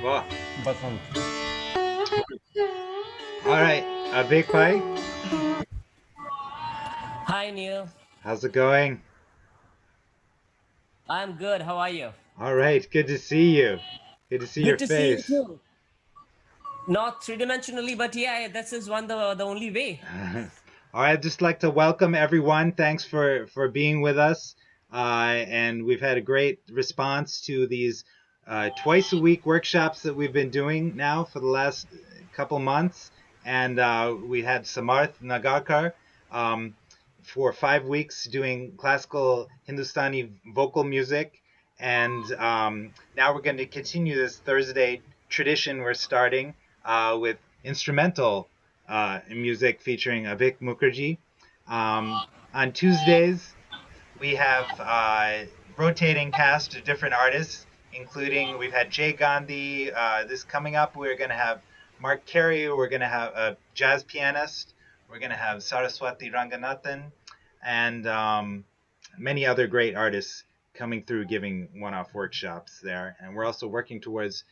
Wow. Basant. All right, Abhik Bhai, Hi Neil, how's it going? I'm good. How are you? All right, good to see you. Good to see your Good to see you face. too. Not three-dimensionally, but yeah, this is one the only way. All right, I'd just like to welcome everyone. Thanks for being with us. And we've had a great response to these twice a week workshops that we've been doing now for the last couple months. And we had Samarth Nagarkar for 5 weeks doing classical Hindustani vocal music. And now we're going to continue this Thursday tradition we're starting with instrumental music featuring Abhik Mukherjee. On Tuesdays, we have rotating cast of different artists, including we've had Jay Gandhi. This coming up, we're going to have Mark Carey. We're going to have a jazz pianist. We're going to have Saraswati Ranganathan and many other great artists coming through giving one-off workshops there. And we're also working towards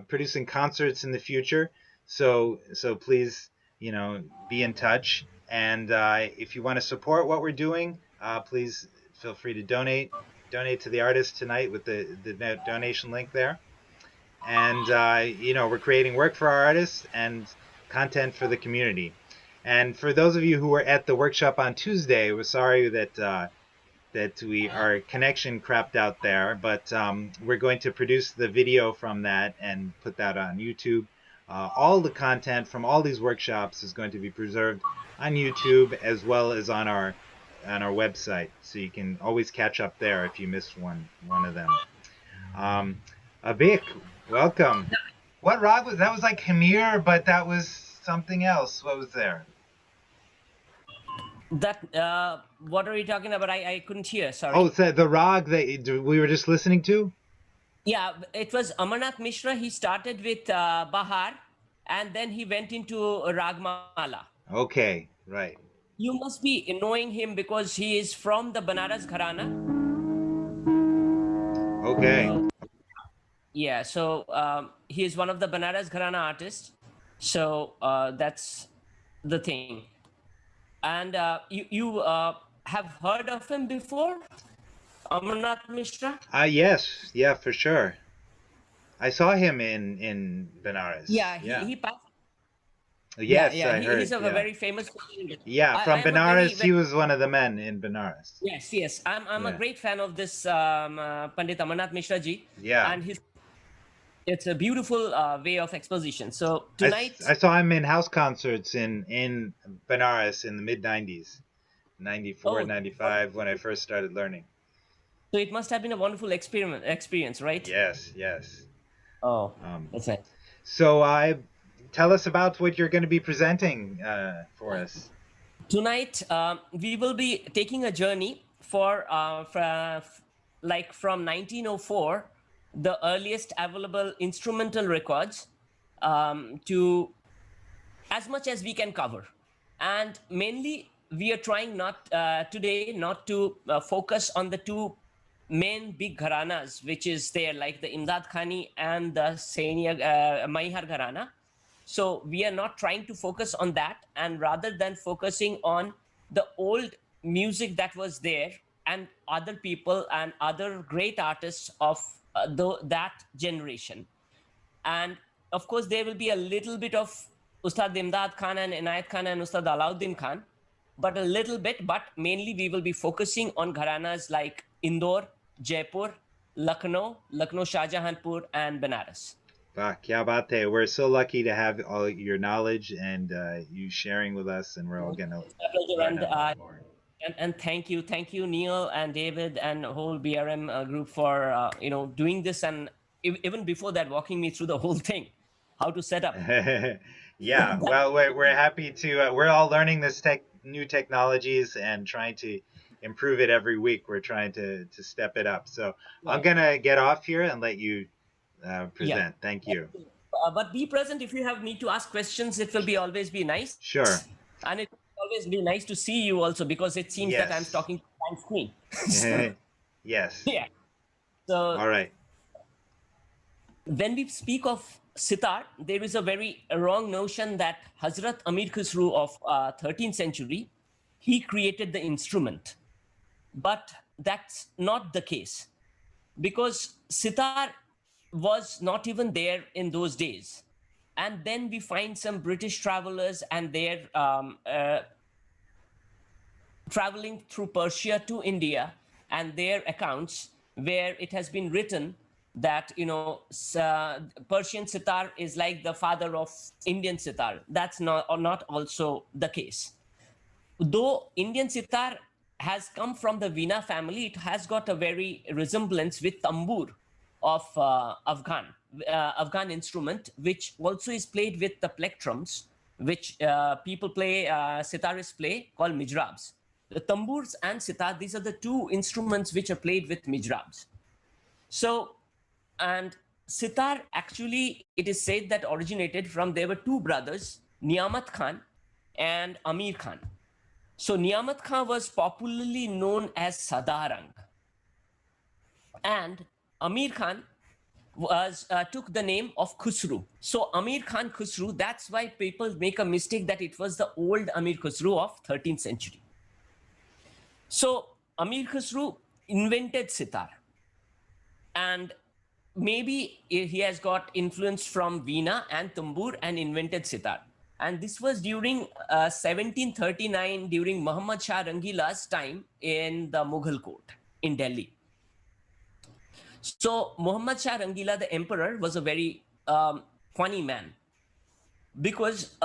producing concerts in the future. So please, be in touch. And if you want to support what we're doing, please feel free to donate. Donate to the artist tonight with the donation link there. And we're creating work for our artists and content for the community. And for those of you who were at the workshop on Tuesday, we're sorry that our connection crapped out there, but we're going to produce the video from that and put that on YouTube. All the content from all these workshops is going to be preserved on YouTube as well as on our website, so you can always catch up there if you missed one of them. Abhik, welcome. What rag was that? Was like Hamir, but that was something else. What was there? That what are you talking about? I couldn't hear. Sorry. Oh, the rag that we were just listening to? Yeah, it was Amarnath Mishra. He started with Bahar, and then he went into Ragmala. Okay, right. You must be knowing him because he is from the Banaras Gharana. Okay. Yeah, so he is one of the Banaras Gharana artists. So that's the thing. And you have heard of him before, Amarnath Mishra? Yes, yeah, for sure. I saw him in Benares. Yeah, Yeah. he passed. Yeah, Yes, yeah, I he's heard. a Yeah. very famous person. Yeah, I from am a very, Benares, he very was one of the men in Benares. yes, yes. I'm a Yeah. great fan of this Pandit Amarnath Mishra ji, Yeah. and his it's a beautiful way of exposition. So I tonight, saw him in house concerts in Benares in the mid 90s, 94, oh, 95 when I first started learning. so it must have been a wonderful experience, right? Yes, yes. Oh, Um, that's nice. so I tell us about what you're going to be presenting for us. Tonight, we will be taking a journey like from 1904, the earliest available instrumental records, to as much as we can cover. And mainly, we are trying not today not to focus on the two main big gharanas, which is there, like the Imdadkhani and the Maihar Gharana. So we are not trying to focus on that, and rather than focusing on the old music that was there and other people and other great artists of that generation. And of course, there will be a little bit of Ustad Imdad Khan and Inayat Khan and Ustad Alauddin Khan, but a little bit. But mainly, we will be focusing on gharanas like Indore, Jaipur, Lucknow, Shahjahanpur, and Benares. Bah, kya baat hai. We're so lucky to have all your knowledge and you sharing with us, and we're all going to My pleasure. learn a lot more. And thank you, Neil and David and whole BRM group for doing this, and even before that, walking me through the whole thing, how to set up. Yeah, well, we're happy to. We're all learning this new technologies and trying to improve it every week. We're trying to step it up. So I'm Yeah, gonna get off here and let you yeah. present. Thank you. But be present if you have need to ask questions. It will be always be nice, Sure. and it will always be nice to see you also because it seems that I'm Yes. talking to my screen. So, Yes. yeah. So All right. when we speak of sitar, there is a very wrong notion that Hazrat Amir Khusru of 13th century, he created the instrument. But that's not the case because sitar was not even there in those days. And then we find some British travelers and their traveling through Persia to India and their accounts where it has been written that Persian sitar is like the father of Indian sitar. That's not also the case. Though Indian sitar has come from the Veena family, it has got a very resemblance with tambur of Afghan instrument, which also is played with the plectrums, which people play, sitarists play, called mijrabs. The tamburs and sitar, these are the two instruments which are played with mijrabs. So, and sitar actually, it is said that originated from, there were two brothers, Niyamat Khan and Amir Khan. So Niyamat Khan was popularly known as Sadarang, and Amir Khan was took the name of Khusru. So Amir Khan Khusru. That's why people make a mistake that it was the old Amir Khusru of 13th century. So Amir Khusru invented sitar, and maybe he has got influence from Veena and Tambur and invented sitar. And this was during 1739, during Muhammad Shah Rangila's time in the Mughal court in Delhi. So Muhammad Shah Rangila, the emperor, was a very funny man because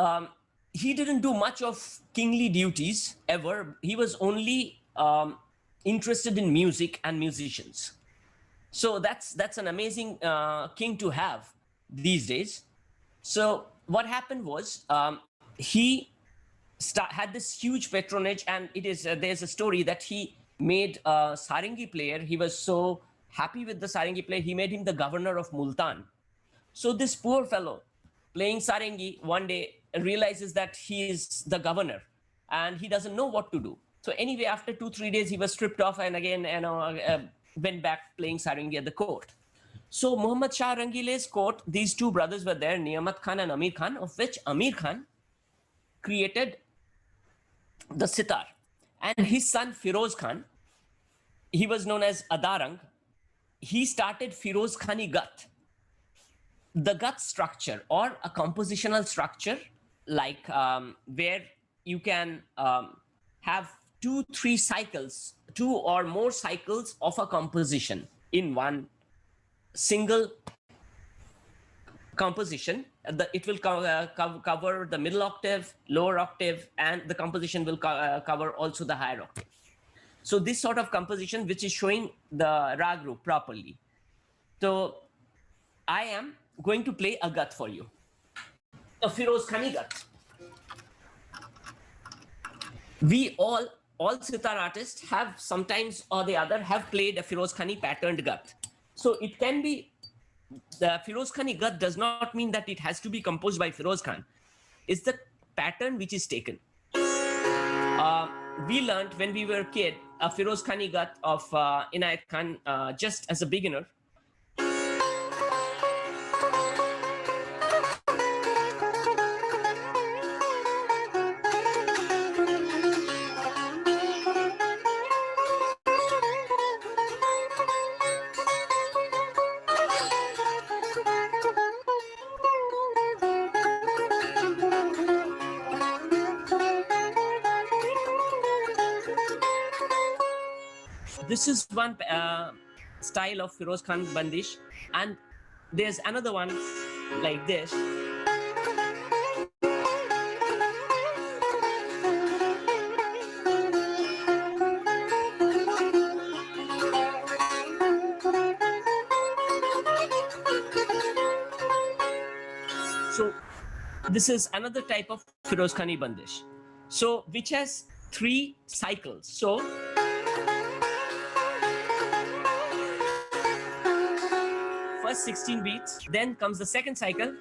he didn't do much of kingly duties ever. He was only interested in music and musicians. So that's an amazing king to have these days. So what happened was he had this huge patronage, and it is there's a story that he made a sarangi player. He was so happy with the sarangi player, he made him the governor of Multan. So this poor fellow playing sarangi one day, realizes that he is the governor and he doesn't know what to do. So anyway, after 2-3 days, he was stripped off and again, went back playing sarangi at the court. So Muhammad Shah Rangile's court, these two brothers were there, Niyamat Khan and Amir Khan, of which Amir Khan created the sitar. And his son Firoz Khan, he was known as Adarang, he started Firoz Khani Gat. The Gat structure, or a compositional structure, like where you can have 2-3 cycles, 2 or more cycles of a composition in one single composition. It will cover the middle octave, lower octave, and the composition will cover also the higher octave. So this sort of composition, which is showing the rag group properly. So I am going to play a gat for you, a Firoz Khani gat. We all sitar artists have sometimes or the other have played a Firoz Khani patterned gat. So it can be, the Firoz Khani gat does not mean that it has to be composed by Firoz Khan. It's the pattern which is taken. We learned when we were a kid a Firoz Khani gat of Inayat Khan just as a beginner. This is one style of Firoz Khan Bandish, and there's another one like this. So this is another type of Firoz Khani Bandish. So which has 3 cycles. So first 16 beats, then comes the second cycle,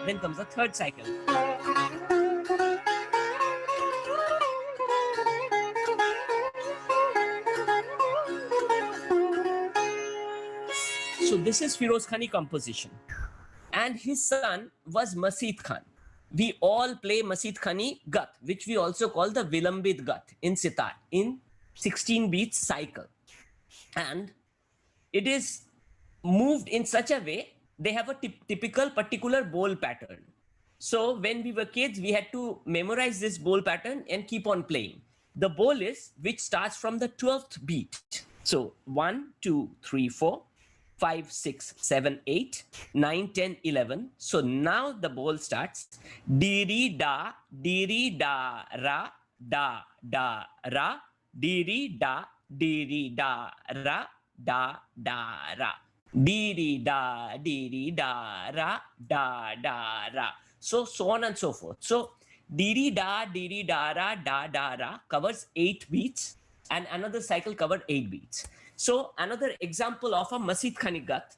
then comes the third cycle. So this is Firoz Khani composition. And his son was Masjid Khan. We all play Masjid Khani Gat, which we also call the Vilambit Gat in sitar, in 16 beats cycle. And it is moved in such a way, they have a typical particular bowl pattern. So when we were kids, we had to memorize this bowl pattern and keep on playing. The bowl is which starts from the 12th beat. So 1, 2, 3, 4, 5, 6, 7, 8, 9, 10, 11. So now the bowl starts. Diri da, ra, da, ra. Diri da, ra, da, ra. Diri da, ra, da, ra. So on and so forth. So diri da, ra, da, ra covers 8 beats, and another cycle covered 8 beats. So another example of a Masjid Khani Gat.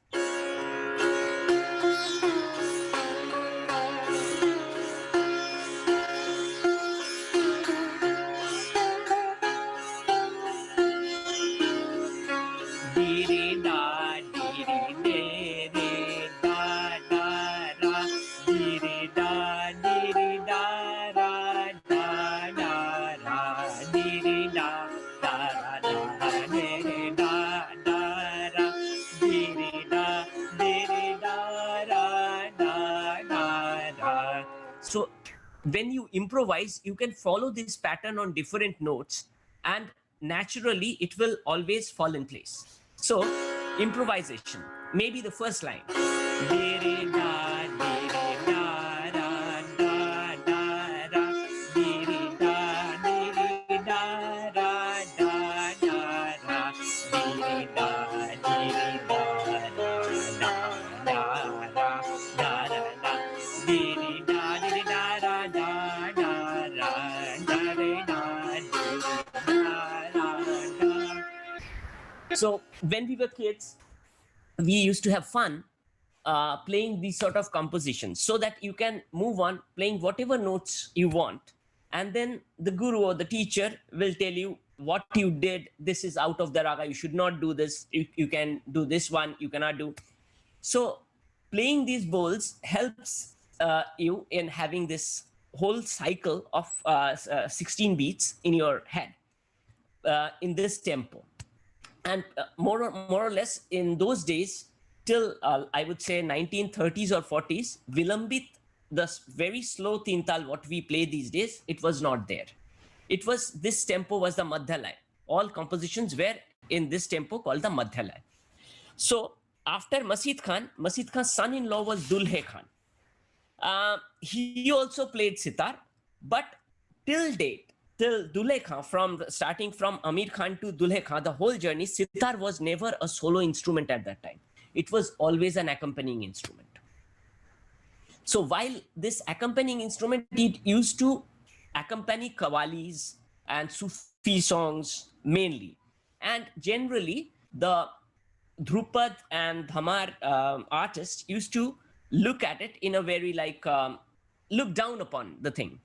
So when you improvise, you can follow this pattern on different notes, and naturally it will always fall in place. So improvisation, maybe the first line. So when we were kids, we used to have fun playing these sort of compositions so that you can move on playing whatever notes you want. And then the guru or the teacher will tell you what you did. This is out of the raga. You should not do this. You can do this one. You cannot do. So playing these bowls helps you in having this whole cycle of 16 beats in your head in this tempo. And more or less in those days, till I would say 1930s or 40s, Vilambit, the very slow tintal, what we play these days, it was not there. It was, this tempo was the Madhyalaya. All compositions were in this tempo called the Madhyalaya. So after Masjid Khan's son-in-law was Dulhe Khan. He also played sitar, but till date, till Dulhe Khan, starting from Amir Khan to Dulhe Khan, the whole journey, sitar was never a solo instrument at that time. It was always an accompanying instrument. So while this accompanying instrument, it used to accompany qawwalis and Sufi songs mainly. And generally, the Dhrupad and Dhamar artists used to look at it in a very look down upon the thing.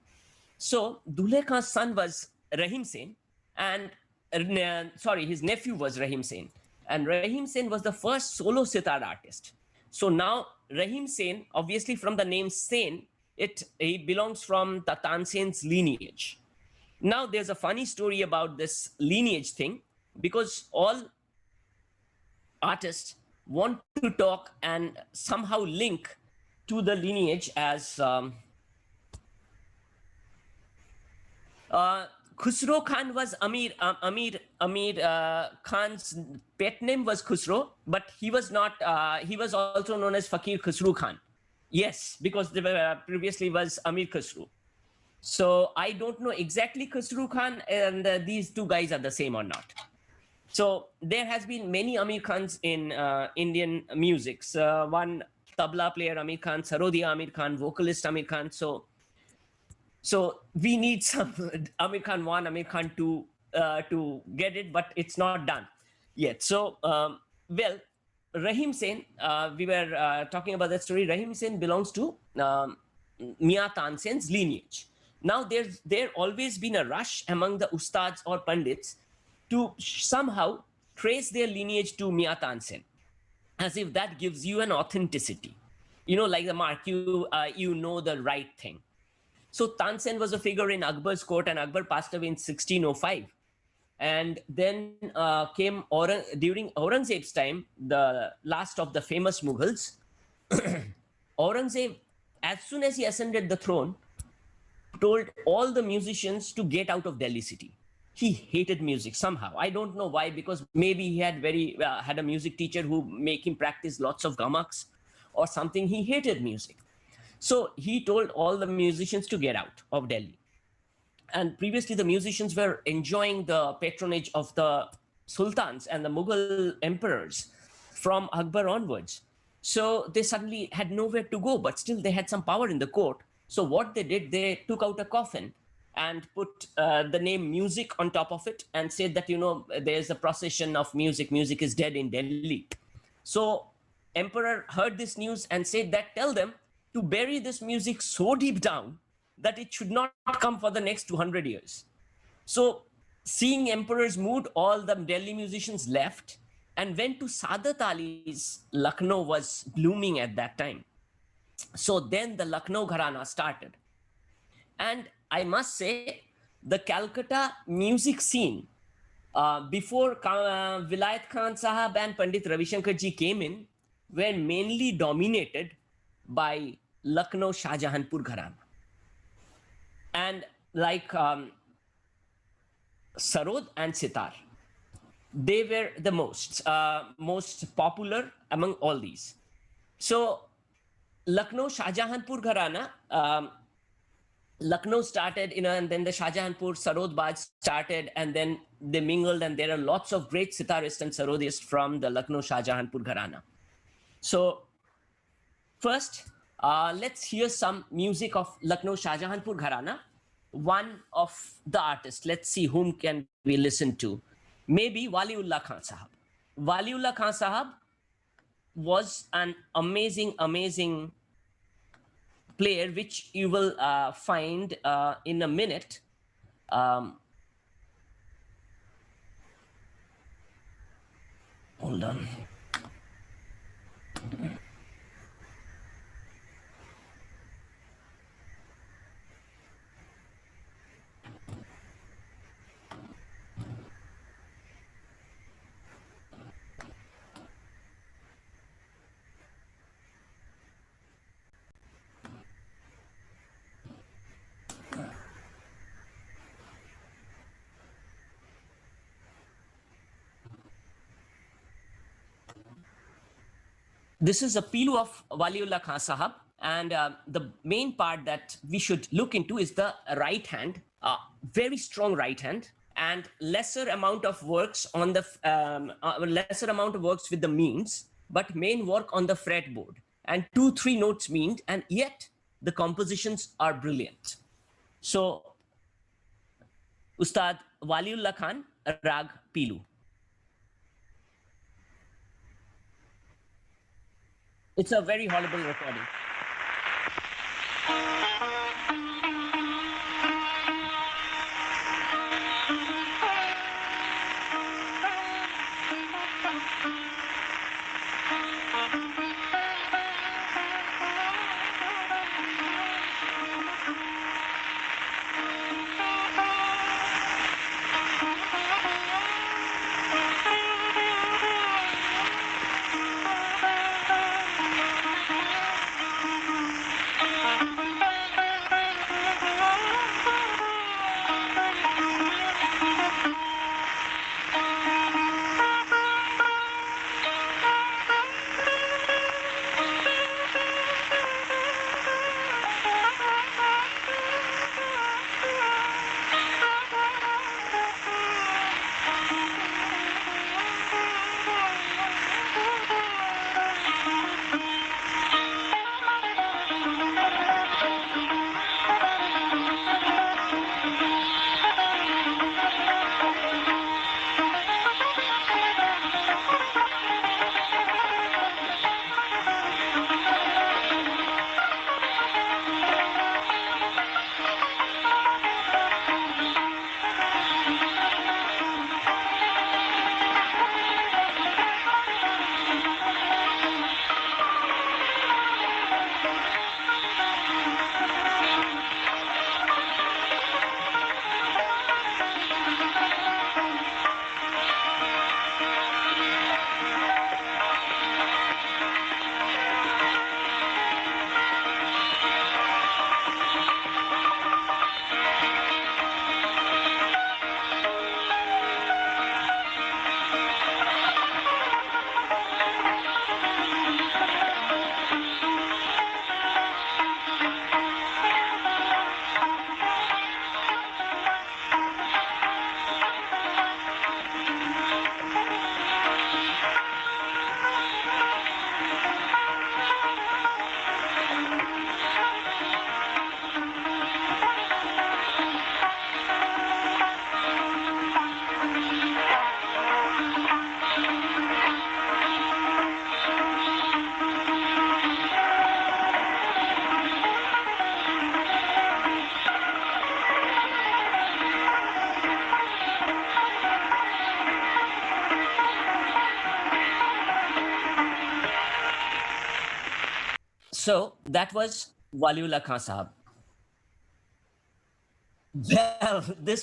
So Dulhe Khan's son was Rahim Sen, and his nephew was Rahim Sen. And Rahim Sen was the first solo sitar artist. So now Rahim Sen, obviously from the name Sen, he belongs from the Tansen's lineage. Now there's a funny story about this lineage thing, because all artists want to talk and somehow link to the lineage as Khusro Khan was Amir Khan's pet name was Khusro, but he was not, he was also known as Fakir Khusro Khan. Yes, because previously was Amir Khusro. So I don't know exactly Khusro Khan and these two guys are the same or not. So there has been many Amir Khans in Indian music. One tabla player Amir Khan, Sarodia Amir Khan, vocalist Amir Khan. So we need some Amir Khan 1, Amir Khan 2 to get it, but it's not done yet. So, well, Rahim Sen, we were talking about that story. Rahim Sen belongs to Mia Tansen's lineage. Now, there always been a rush among the ustads or pandits to somehow trace their lineage to Mia Tansen, as if that gives you an authenticity. You know, like the mark, you know the right thing. So Tansen was a figure in Akbar's court, and Akbar passed away in 1605. And then came during Aurangzeb's time, the last of the famous Mughals. Aurangzeb, as soon as he ascended the throne, told all the musicians to get out of Delhi city. He hated music somehow. I don't know why, because maybe he had had a music teacher who make him practice lots of gamaks or something. He hated music. So he told all the musicians to get out of Delhi. And previously the musicians were enjoying the patronage of the sultans and the Mughal emperors from Akbar onwards. So they suddenly had nowhere to go, but still they had some power in the court. So what they did, they took out a coffin and put the name music on top of it and said that, you know, there's a procession of music. Music is dead in Delhi. So emperor heard this news and said that, tell them to bury this music so deep down that it should not come for the next 200 years. So seeing emperor's mood, all the Delhi musicians left and went to Saadat Ali's Lucknow was blooming at that time. So then the Lucknow gharana started. And I must say, the Calcutta music scene, before Vilayat Khan Sahab and Pandit Ravi Shankar ji came in, were mainly dominated by Lucknow Shahjahanpur gharana. And like Sarod and Sitar, they were the most popular among all these. So Lucknow Shahjahanpur gharana, Lucknow started, you know, and then the Shahjahanpur Sarod Baj started, and then they mingled, and there are lots of great sitarists and sarodists from the Lucknow Shahjahanpur gharana. So first, let's hear some music of Lucknow Shahjahanpur gharana. One of the artists, let's see whom can we listen to. Maybe Waliullah Khan Sahab. Waliullah Khan Sahab, was an amazing player, which you will find in a minute. Hold on. This is a Pilu of Waliullah Khan Sahab, and the main part that we should look into is the right hand, very strong right hand, and lesser amount of works on the lesser amount of works with the means, but main work on the fretboard, and 2-3 notes meaned, and yet the compositions are brilliant. So, Ustad Waliullah Khan, Rag Pilu. It's a very horrible recording. So that was Waliullah Khan Sahab.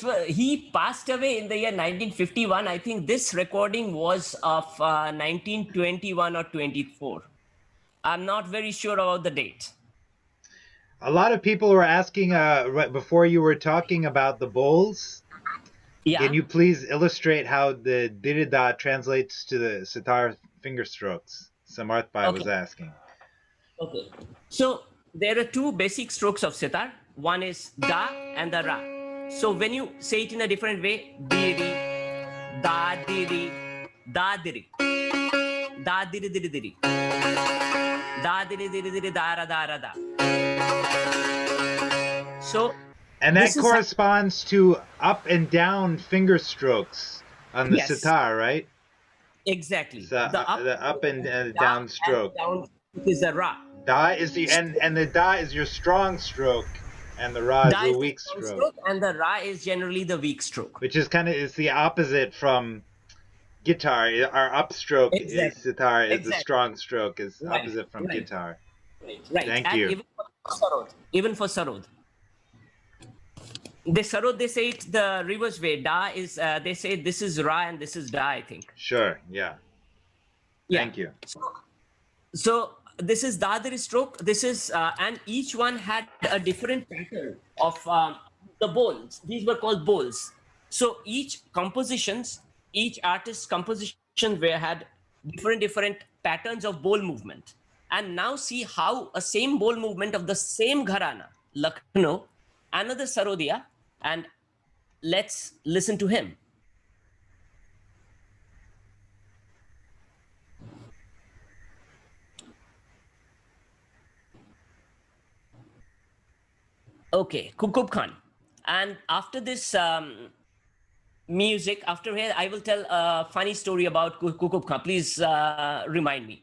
Well, he passed away in the year 1951. I think this recording was of 1921 or 24. I'm not very sure about the date. A lot of people were asking right before you were talking about the bowls. Yeah. Can you please illustrate how the dirida translates to the sitar finger strokes? Samarth Bhai was asking. Okay. So there are two basic strokes of sitar. One is da and the ra. So when you say it in a different way, diri, da diri, da diri, da diri diri diri, da diri diri diri, da ra da. So and that corresponds to up and down finger strokes on the sitar, right? Exactly. So the up and da, down and stroke. the down is the ra. Da is the and the da is your strong stroke, and the ra is Da the is the weak strong stroke, stroke, and the ra is generally the weak stroke. which is kind of is the opposite from guitar. Our upstroke is Exactly. sitar, is the Exactly. strong stroke is Right. opposite from Right. guitar. Right. Thank And you. even for sarod, they sarod, they say it the reverse way. Da is they say this is ra and this is da, I think. Sure. Yeah. Yeah. Thank you. So this is dadri stroke. This is and each one had a different pattern of the bowls. These were called bowls. So each artist's composition were had different patterns of bowl movement. And now see how a same bowl movement of the same gharana, Lucknow, another Sarodia, and let's listen to him. Okay, Kukub Khan. And after this music, after here, I will tell a funny story about Kukub Khan. Please remind me.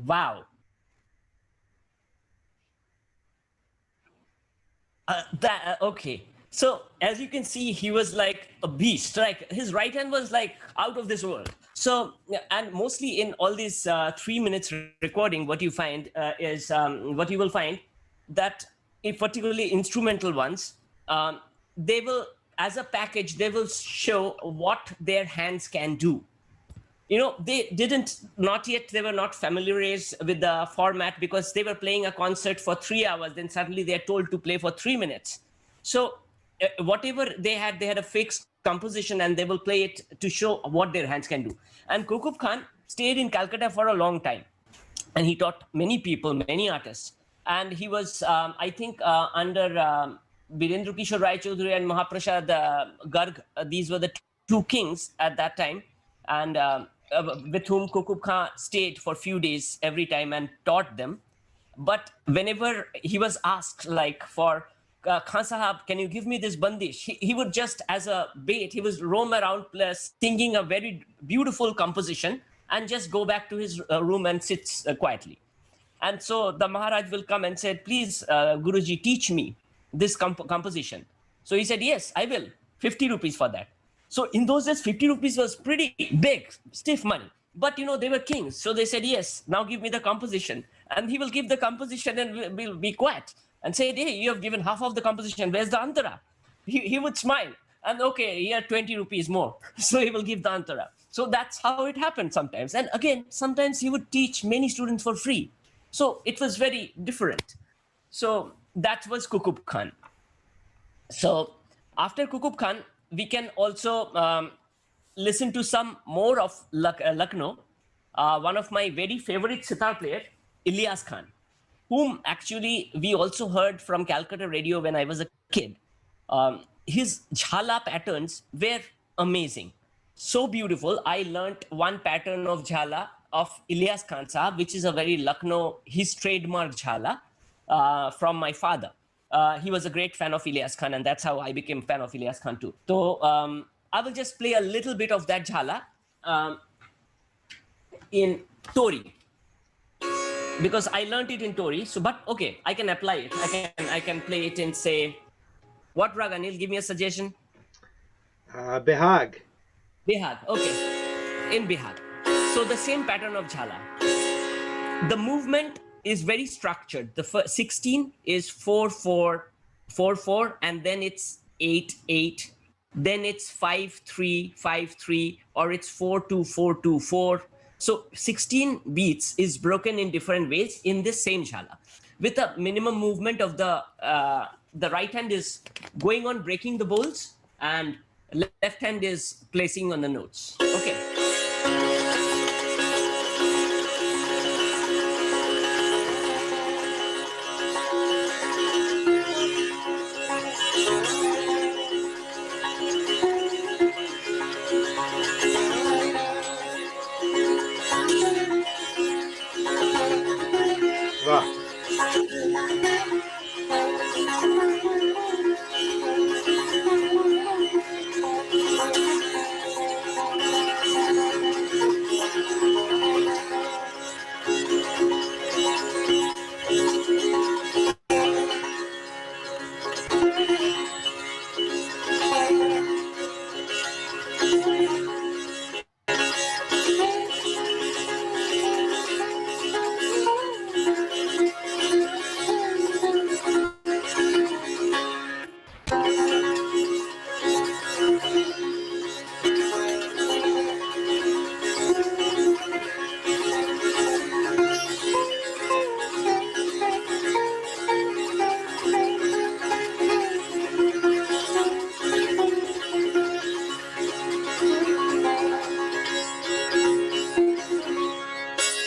Wow. Okay. So as you can see, he was like a beast. Like his right hand was like out of this world. So yeah, and mostly in all these 3 minutes recording, what you find is what you will find that if particularly instrumental ones, they will as a package they will show what their hands can do. They didn't, not yet, they were not familiarized with the format because they were playing a concert for 3 hours, then suddenly they are told to play for 3 minutes. So whatever they had a fixed composition and they will play it to show what their hands can do. And Kukub Khan stayed in Calcutta for a long time, and he taught many people, many artists. and he was, I think, under Birendra Kishore Rai Chaudhary and Mahaprasad Garg. These were the two kings at that time, and with whom Kukub Khan stayed for a few days every time and taught them. But whenever he was asked, like, for Khan Sahab, can you give me this bandish? He would just, as a bait, he was roam around singing a very beautiful composition and just go back to his room and sit quietly. And so the Maharaj will come and said, please, Guruji, teach me this composition. So he said, yes, I will. 50 rupees for that. So in those days, 50 rupees was pretty big, stiff money. But, they were kings. So they said, yes, now give me the composition. And he will give the composition and will be quiet and say, hey, you have given half of the composition. Where's the antara? He would smile. And okay, here 20 rupees more. So he will give the antara. So that's how it happened sometimes. And again, sometimes he would teach many students for free. So it was very different. So that was Kukub Khan. So after Kukub Khan, we can also listen to some more of Lucknow. One of my very favorite sitar player, Ilyas Khan, whom actually we also heard from Calcutta radio when I was a kid. His Jala patterns were amazing. So beautiful. I learnt one pattern of Jala of Ilyas Khan Sahab, which is a very Lucknow, his trademark Jala, from my father. He was a great fan of Ilyas Khan, and that's how I became a fan of Ilyas Khan too. So I will just play a little bit of that Jala in Tori, because I learned it in Tori. So, but okay, I can apply it. I can play it in, say, what rag, Anil? Give me a suggestion. Behag. Bihag, okay. In Bihag. So the same pattern of Jhala. The movement is very structured. The 16 is 4-4-4-4, and then it's 8-8. Then it's 5-3-5-3, or it's 4-2-4-2-4. So 16 beats is broken in different ways in this same Jhala, with a minimum movement of the right hand is going on breaking the bowls, and left hand is placing on the notes. Okay. Wow.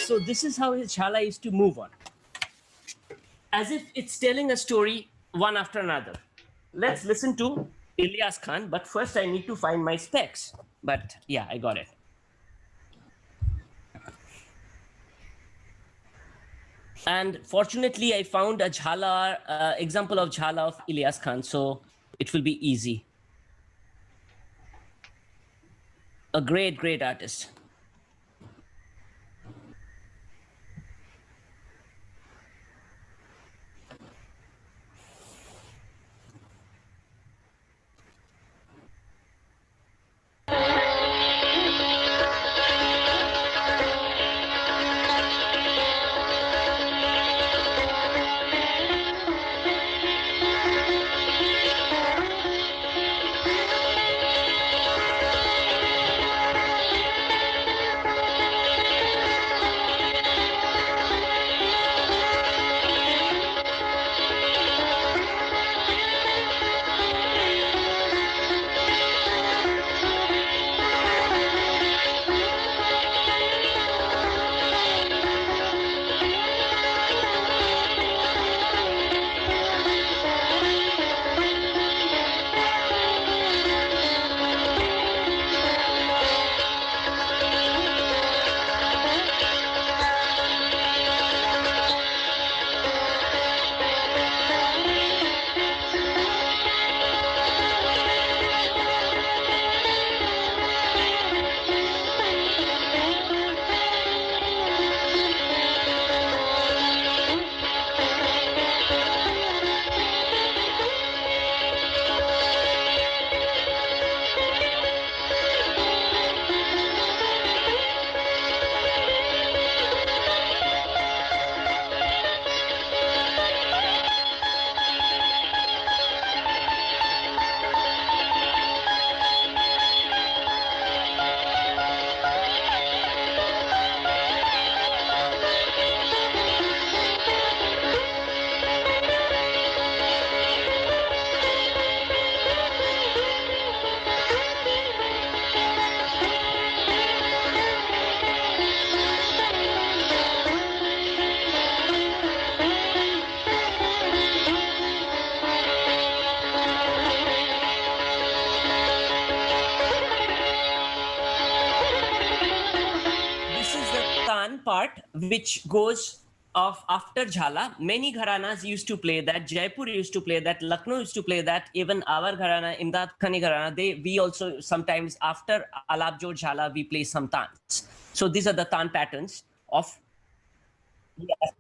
So this is how his Jhala is to move on, as if it's telling a story one after another. Let's listen to Ilyas Khan, but first I need to find my specs. But yeah, I got it. And fortunately, I found a Jhala, example of Jhala of Ilyas Khan, so it will be easy. A great, great artist. one part which goes of after Jala. Many gharanas used to play that. Jaipur used to play that. Lucknow used to play that. Even our gharana, Imdadkhani gharana, we also sometimes after Alap Jo Jala, we play some tans. So these are the tan patterns of. Yes.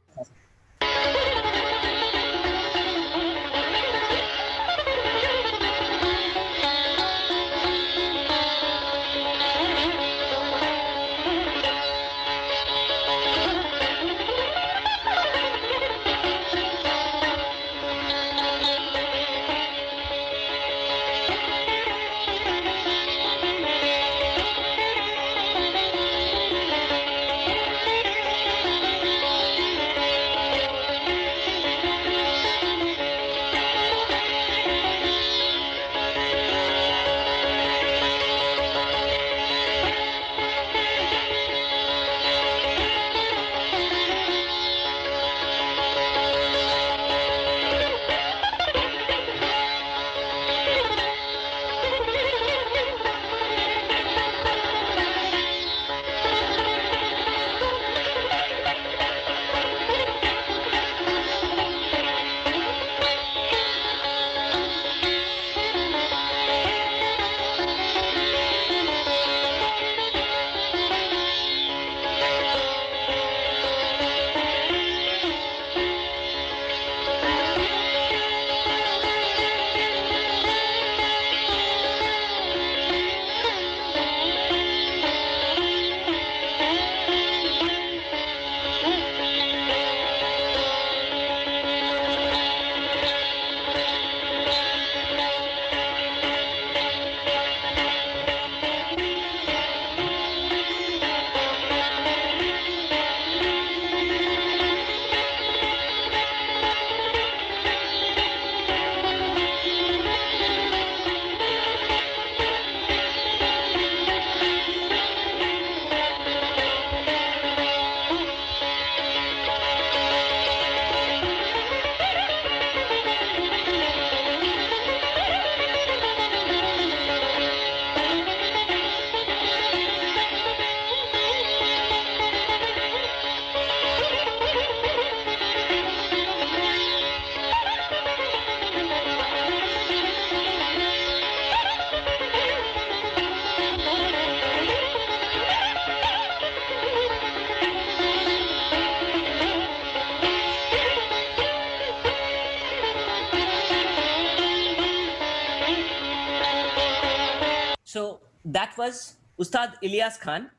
So that was Ustad Ilyas Khan.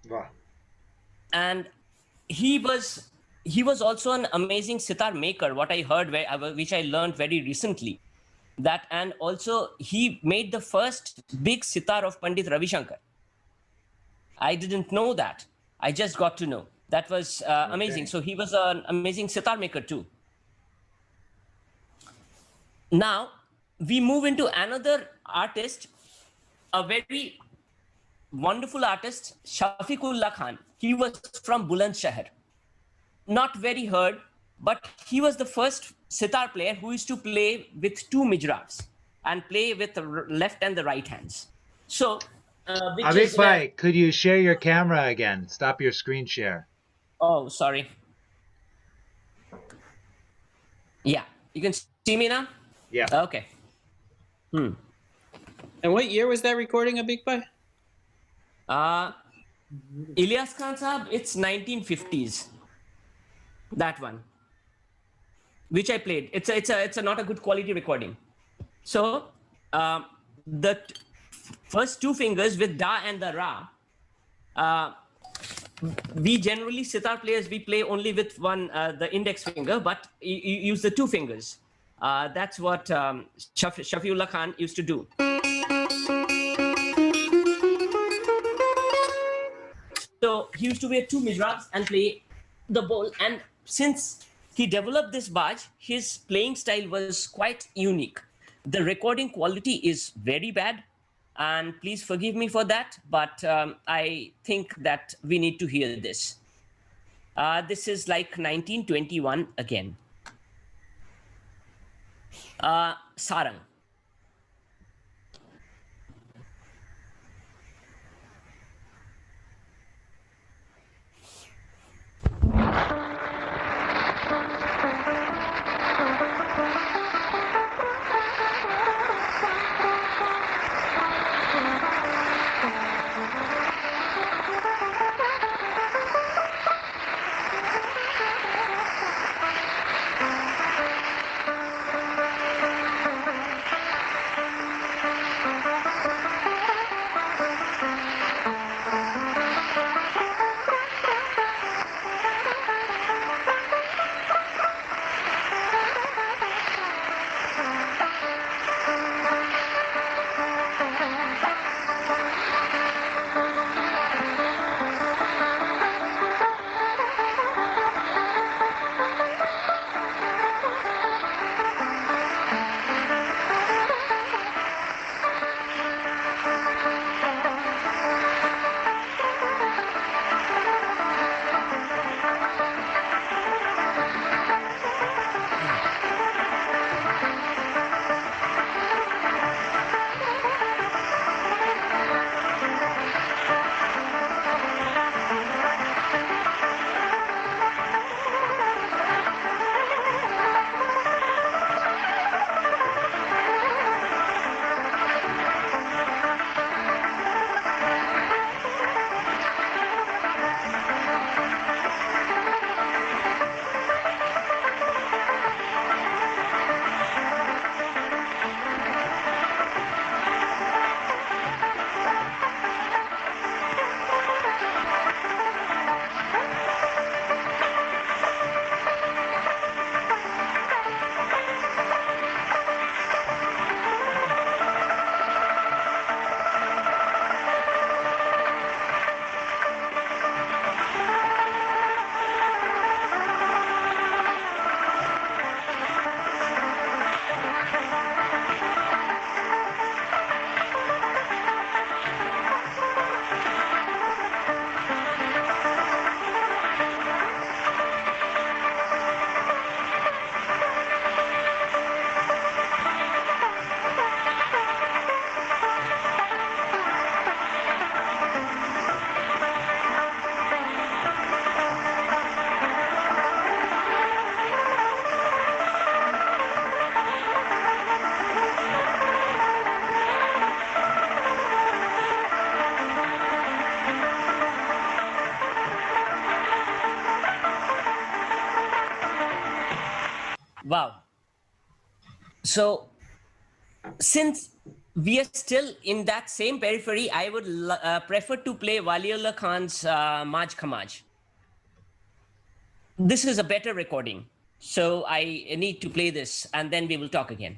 Wow. And he was also an amazing sitar maker, what I heard, which I learned very recently. That, and also he made the first big sitar of Pandit Ravi Shankar. I didn't know that. I just got to know. That was amazing. So he was an amazing sitar maker too. Now we move into another artist, a very wonderful artist, Shafiqullah Khan. He was from Bulandshahr. Not very heard, but he was the first sitar player who used to play with two mijrabs and play with the left and the right hands. So, Abhik Bhai, could you share your camera again? Stop your screen share. Oh, sorry. Yeah, you can see me now? Yeah. Okay. And what year was that recording, Abhik Bhai? Ilyas Khan Sahab, it's 1950s. That one, which I played. It's a not a good quality recording. So the first two fingers with da and the ra, we generally sitar players, we play only with one, the index finger, but you use the two fingers. That's what Shafiullah Khan used to do. So he used to wear two mijrabs and play the bowl. And since he developed this baj, his playing style was quite unique. The recording quality is very bad, and please forgive me for that, but I think that we need to hear this. This is like 1921 again. Sarang. Wow. So since we are still in that same periphery, I would prefer to play Waliullah Khan's Maj Khamaj. This is a better recording. So I need to play this and then we will talk again.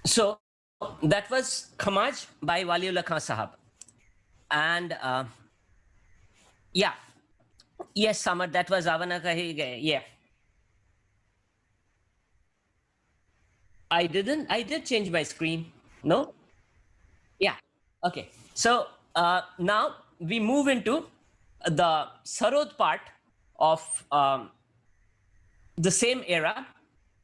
So that was Khamaj by Waliullah Khan Sahab. And yeah, yes, Samar, that was Avana Kahi Gaye. Yeah. I did change my screen. No? Yeah. Okay. So now we move into the Sarod part of the same era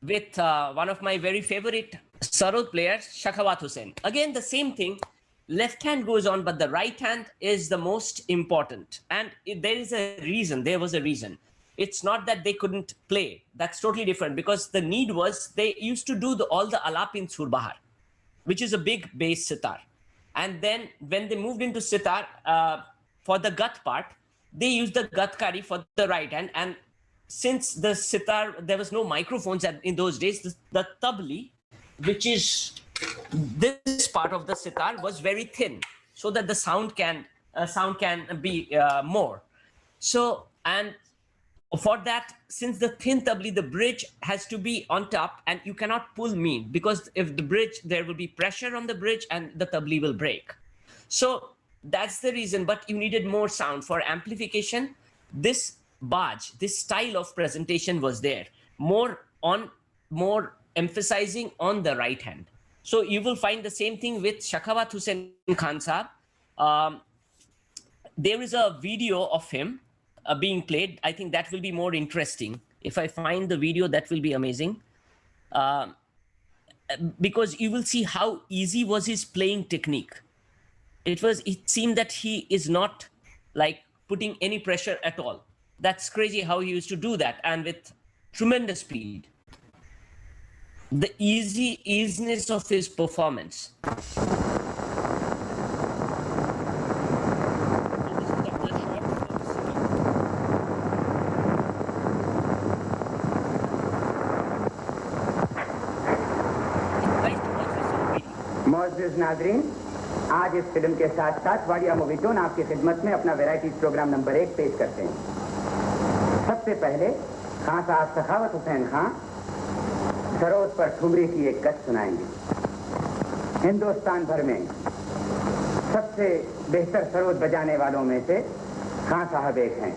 with one of my very favorite Sarod players, Shakhawat Hussain. Again, the same thing. Left hand goes on, but the right hand is the most important. And there is a reason. There was a reason. It's not that they couldn't play. That's totally different, because the need was they used to do all the alap in Surbahar, which is a big bass sitar. And then when they moved into sitar, for the gut part, they used the gatkari for the right hand. And since the sitar, there was no microphones in those days, the tabli, which is this part of the sitar, was very thin, so that the sound can be more. So, and for that, since the thin tabli, the bridge has to be on top, and you cannot pull mean, because if the bridge, there will be pressure on the bridge and the tabli will break. So that's the reason. But you needed more sound for amplification. This baj, this style of presentation was there, more emphasizing on the right hand. So you will find the same thing with Shakhawat Hussain Khan Sahab. There is a video of him being played. I think that will be more interesting. If I find the video, that will be amazing. Because you will see how easy was his playing technique. It seemed that he is not like putting any pressure at all. That's crazy how he used to do that, and with tremendous speed. The easiness of his performance. मोअज़्ज़िज़ नाज़रीन, आज इस film के साथ साथ Wadia movie zone आपकी खिदमत में अपना वैरायटीज प्रोग्राम नंबर 1 पेश करते हैं। सबसे पहले खान साहब सखावत हुसैन खां सरोद पर ठुमरी की एक गज़ल सुनाएंगे। हिंदुस्तान भर में सबसे बेहतर सरोद बजाने वालों में से खान साहब एक हैं।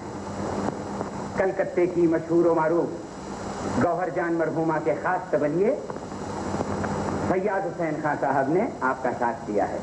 कलकत्ते की मशहूर व मारूफ गौहर जान मरहूमा के खास तबलिए फैयाज हुसैन खान साहब ने आपका साथ दिया है।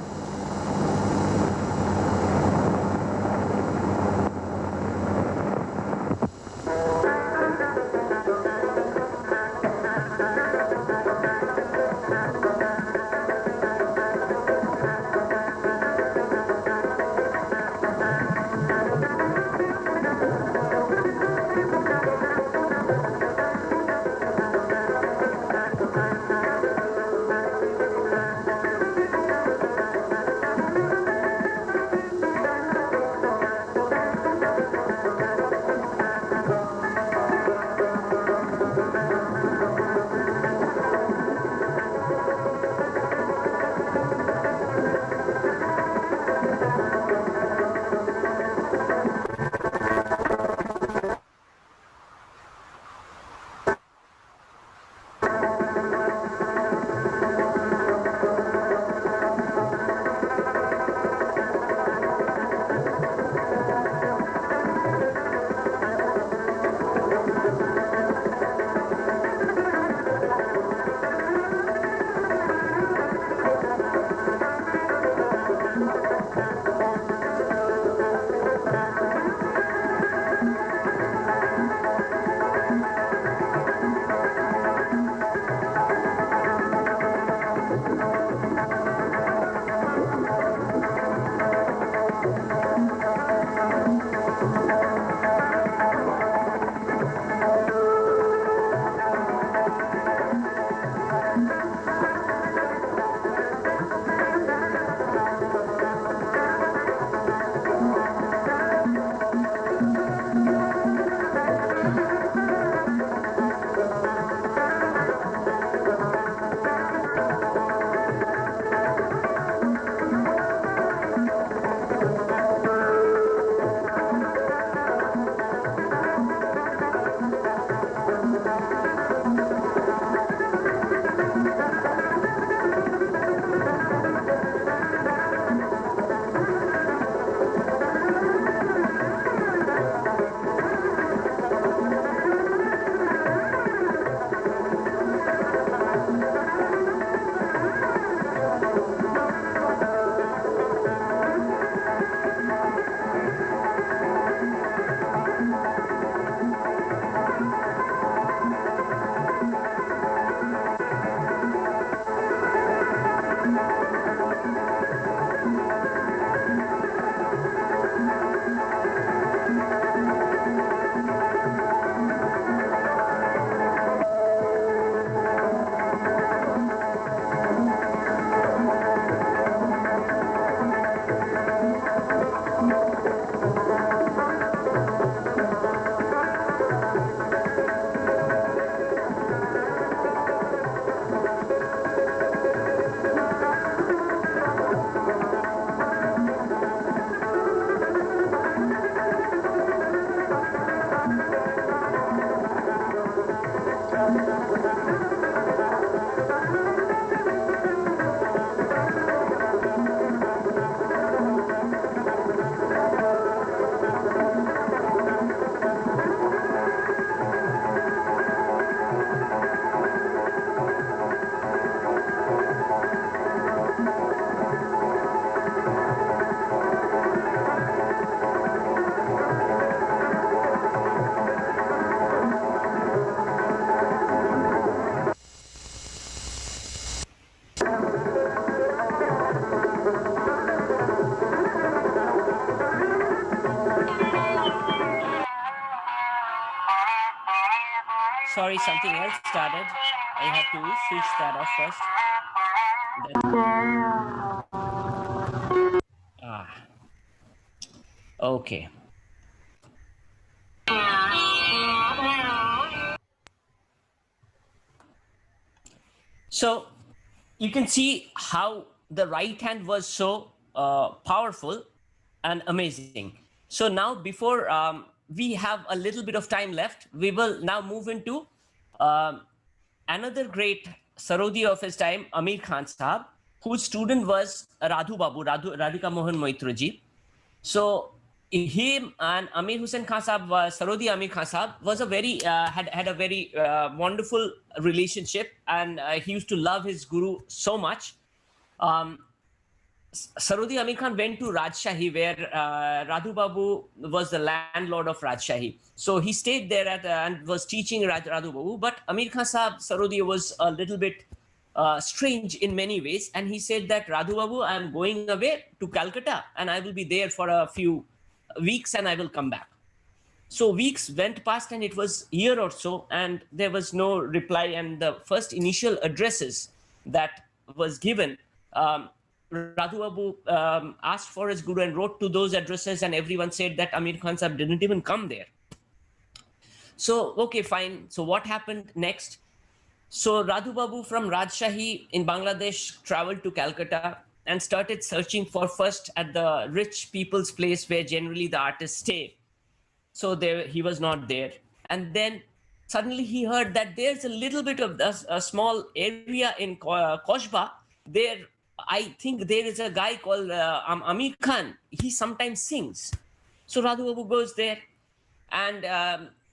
Sorry, something else started. I have to switch that off first. Okay. So you can see how the right hand was so powerful and amazing. So now, before we have a little bit of time left, we will now move into another great Sarodi of his time, Amir Khan Sahab, whose student was Radhika Mohan Moitra ji. So him and Amir Hussain Khan Sahab, Sarodi Amir Khan Sahab, was a very had a very wonderful relationship, and he used to love his guru so much. Sarodi Amir Khan went to Rajshahi, where Radhu Babu was the landlord of Rajshahi. So he stayed there and was teaching Radhu Babu. But Amir Khan Sahab, Sarodi, was a little bit strange in many ways. And he said that, Radhu Babu, I am going away to Calcutta and I will be there for a few weeks and I will come back. So weeks went past and it was a year or so and there was no reply. And the first initial addresses that was given, Radhu Babu asked for his guru and wrote to those addresses, and everyone said that Amir Khan Sahab didn't even come there. So, okay, fine. So what happened next? So Radhu Babu from Rajshahi in Bangladesh traveled to Calcutta and started searching for first at the rich people's place where generally the artists stay. So there he was not there. And then suddenly he heard that there's a little bit of a small area in Koshba. There, I think there is a guy called Amir Khan. He sometimes sings. So Radhu Babu goes there, and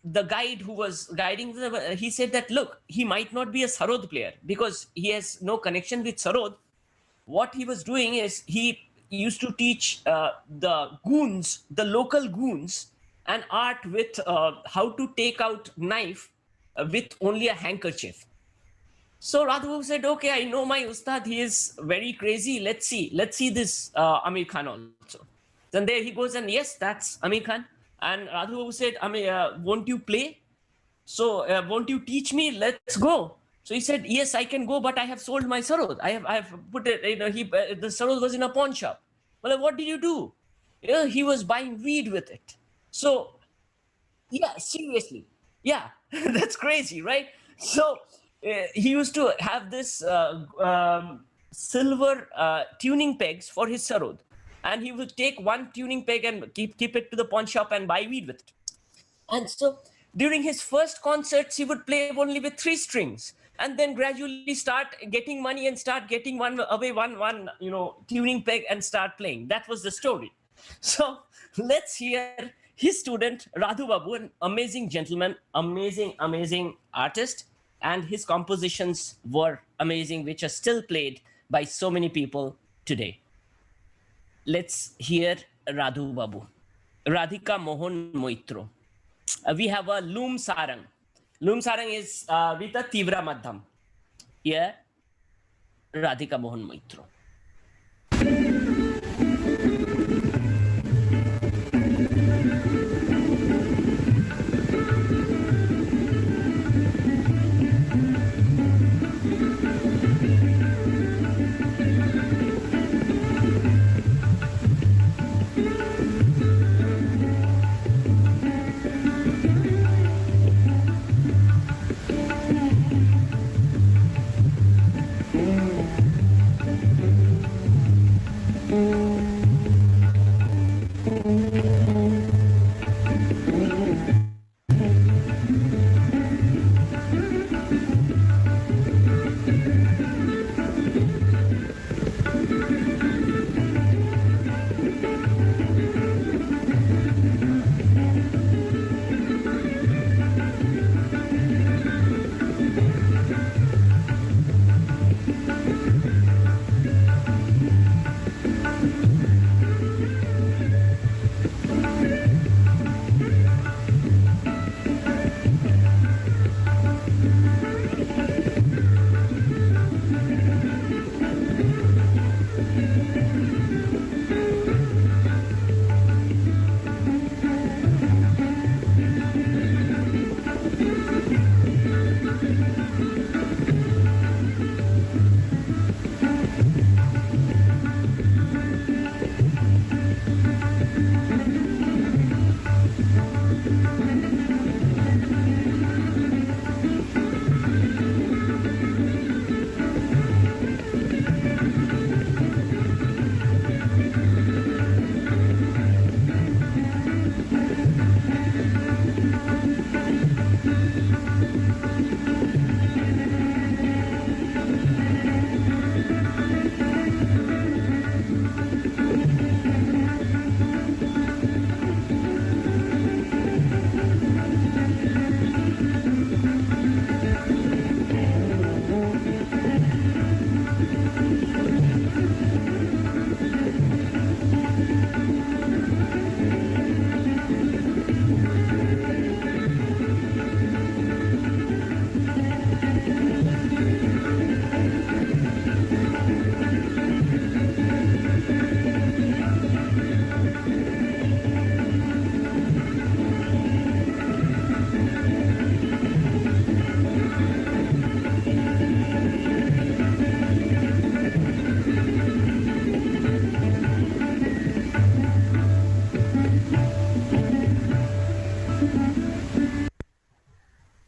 the guide who was guiding them, he said that, look, he might not be a sarod player because he has no connection with sarod. What he was doing is he used to teach the goons, the local goons, an art with how to take out knife with only a handkerchief. So Radhu said, okay, I know my Ustad, he is very crazy. Let's see this Amir Khan also. Then there he goes, and yes, that's Amir Khan. And Radhu said, won't you play? So won't you teach me? Let's go. So he said, yes, I can go, but I have sold my sarod. I have put it, the sarod was in a pawn shop. Well, what did you do? He was buying weed with it. So, yeah, seriously. Yeah, that's crazy, right? So he used to have this silver tuning pegs for his sarod. And he would take one tuning peg and keep it to the pawn shop and buy weed with it. And so during his first concerts, he would play only with 3 strings, and then gradually start getting money and start getting one tuning peg and start playing. That was the story. So let's hear his student Radhu Babu, an amazing gentleman, amazing artist, and his compositions were amazing, which are still played by so many people today. Let's hear Radhu Babu. Radhika Mohan Moitra. We have a Loom Sarang. Loom Sarang is with a Tivra Madham. Here, Radhika Mohan Moitra.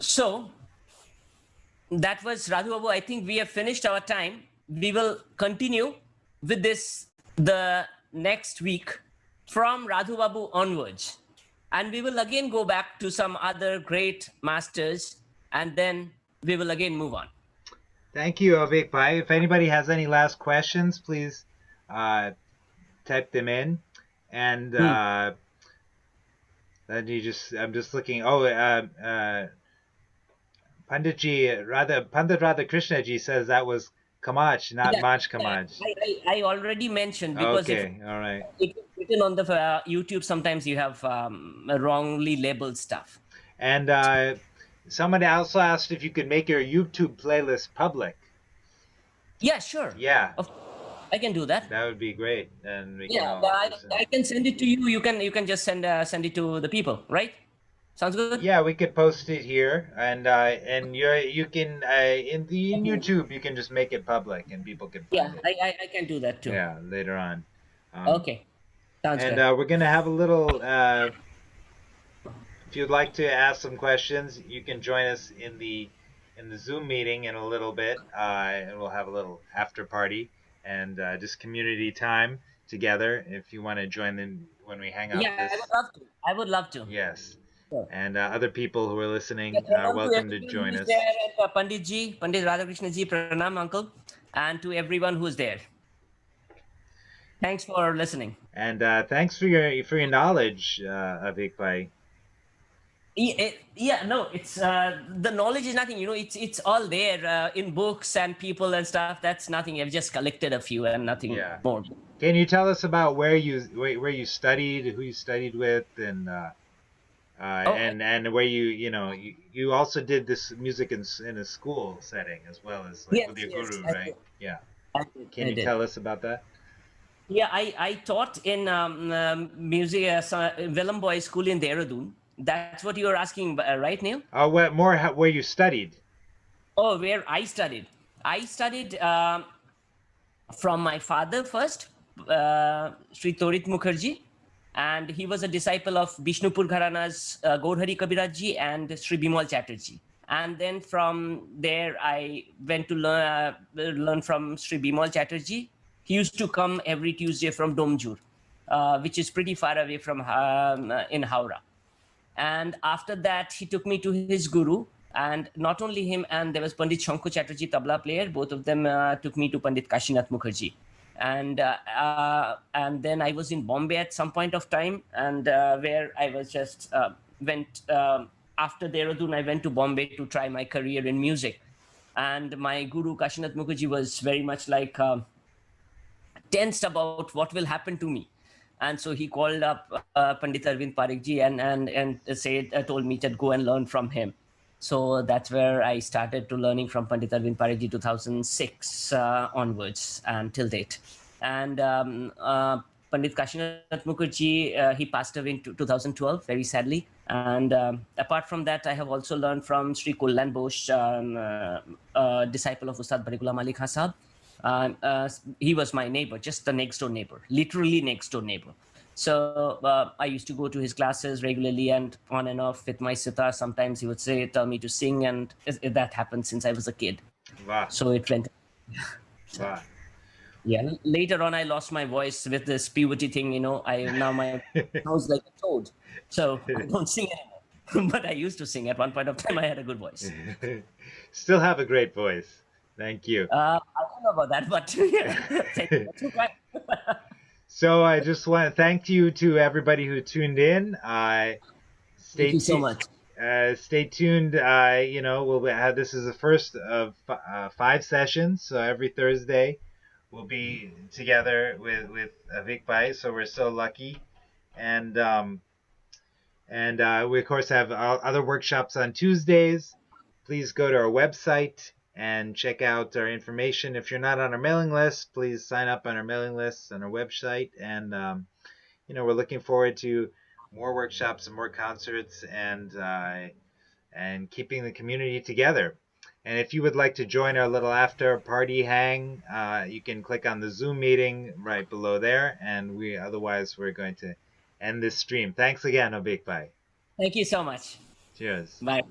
So that was Radhu Babu. I think we have finished our time. We will continue with this the next week from Radhu Babu onwards. And we will again go back to some other great masters, and then we will again move on. Thank you, Abhik Bhai. If anybody has any last questions, please type them in. And then I'm just looking. Oh, Pandit Radha Krishna ji says that was Kamach, not Manch Kamach. I already mentioned, because okay, all right. It's written on the YouTube, sometimes you have wrongly labeled stuff. And somebody also asked if you could make your YouTube playlist public. Yeah, sure. Yeah. I can do that. That would be great. And we Yeah, can I can send it to you. You can just send it to the people, right? Sounds good. Yeah, we could post it here, and you can in YouTube you can just make it public and people can find it. I can do that too. Yeah, later on. Okay, sounds good. And we're gonna have a little. If you'd like to ask some questions, you can join us in the Zoom meeting in a little bit, and we'll have a little after party and just community time together. If you want to join in when we hang out. Yeah, I would love to. Yes. Sure. And other people who are listening are welcome to join us. Pandit Radhakrishna ji, pranam uncle, and to everyone who's there. Thanks for listening. And thanks for your knowledge, Abhik Bhai. It's the knowledge is nothing. It's all there in books and people and stuff. That's nothing. I've just collected a few and nothing more. Can you tell us about where you studied, who you studied with, and where you also did this music in a school setting as well as with your guru, right? Yeah. Can you tell us about that? Yeah, I taught in music Vellum Boys School in Dehradun. That's what you were asking, right, Neil? Where you studied? Oh, where I studied. I studied from my father first, Sri Tarit Mukherjee. And he was a disciple of Bishnupur Gharana's Gaurhari Kabiraj ji and Sri Bimal Chatterjee. And then from there, I went to learn from Sri Bimal Chatterjee. He used to come every Tuesday from Domjur, which is pretty far away from in Howrah. And after that, he took me to his guru. And not only him, and there was Pandit Shanko Chatterjee, tabla player. Both of them took me to Pandit Kashinath Mukherjee. And then I was in Bombay at some point of time, and where I was just went after Dehradun, I went to Bombay to try my career in music. And my guru Kashinath Mukherjee was very much like tensed about what will happen to me. And so he called up Pandit Arvind Parikh ji and told me to go and learn from him. So that's where I started to learning from Pandit Arvind Parikh ji 2006 onwards and till date. And Pandit Kashinath Mukherjee, he passed away in 2012, very sadly. And apart from that, I have also learned from Sri Kaylan Bose, disciple of Ustad Vilayat Khan Sahab. He was my neighbor, just the next door neighbor, literally next door neighbor. So I used to go to his classes regularly and on and off with my sitar. Sometimes he would tell me to sing, and that happened since I was a kid. Wow. So it went. Wow. Yeah. Later on, I lost my voice with this puberty thing. Now my sounds like a toad, so I don't sing anymore. But I used to sing. At one point of time, I had a good voice. Still have a great voice. Thank you. I don't know about that, but yeah. So I just want to thank you to everybody who tuned in. Thank you so much. Stay tuned. We'll have this is the first of 5 sessions. So every Thursday will be together with Abhik Bhai, so we're so lucky. And we of course have other workshops on Tuesdays. Please go to our website and check out our information. If you're not on our mailing list, please sign up on our mailing list on our website. And we're looking forward to more workshops and more concerts and keeping the community together. And if you would like to join our little after party hang, you can click on the Zoom meeting right below there. And we're going to end this stream. Thanks again, Abhik Bhai. Thank you so much. Cheers. Bye.